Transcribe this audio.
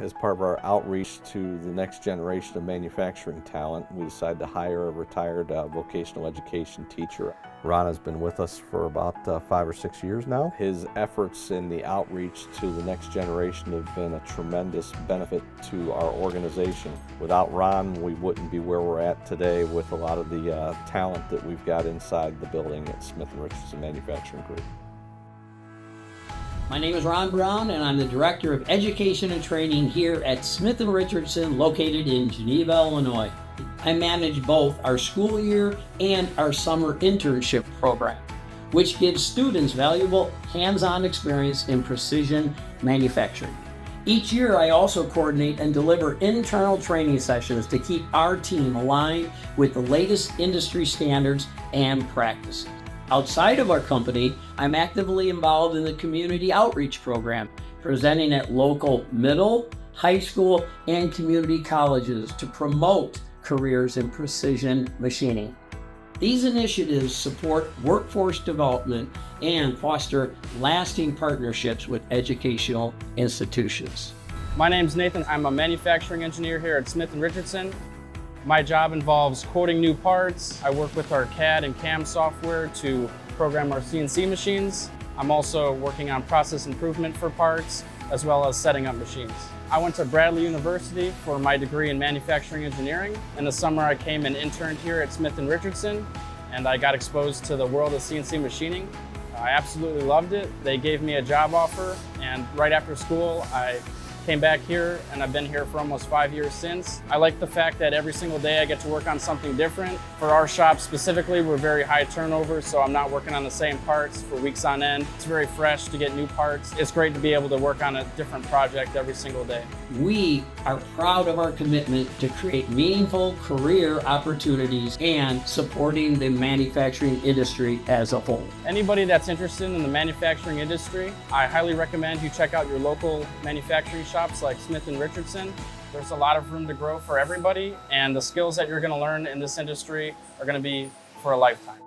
As part of our outreach to the next generation of manufacturing talent, we decided to hire a retired vocational education teacher. Ron has been with us for about 5 or 6 years now. His efforts in the outreach to the next generation have been a tremendous benefit to our organization. Without Ron, we wouldn't be where we're at today with a lot of the talent that we've got inside the building at Smith & Richardson Manufacturing Group. My name is Ron Brown, and I'm the Director of Education and Training here at Smith & Richardson, located in Geneva, Illinois. I manage both our school year and our summer internship program, which gives students valuable hands-on experience in precision manufacturing. Each year, I also coordinate and deliver internal training sessions to keep our team aligned with the latest industry standards and practices. Outside of our company, I'm actively involved in the community outreach program, presenting at local middle, high school, and community colleges to promote careers in precision machining. These initiatives support workforce development and foster lasting partnerships with educational institutions. My name's Nathan. I'm a manufacturing engineer here at Smith & Richardson. My job involves quoting new parts. I work with our CAD and CAM software to program our CNC machines. I'm also working on process improvement for parts, as well as setting up machines. I went to Bradley University for my degree in manufacturing engineering. In the summer, I came and interned here at Smith & Richardson, and I got exposed to the world of CNC machining. I absolutely loved it. They gave me a job offer, and right after school, I came back here, and I've been here for almost 5 years since. I like the fact that every single day I get to work on something different. For our shop specifically, we're very high turnover, so I'm not working on the same parts for weeks on end. It's very fresh to get new parts. It's great to be able to work on a different project every single day. We are proud of our commitment to create meaningful career opportunities and supporting the manufacturing industry as a whole. Anybody that's interested in the manufacturing industry, I highly recommend you check out your local manufacturing shops like Smith & Richardson. There's a lot of room to grow for everybody, and the skills that you're going to learn in this industry are going to be for a lifetime.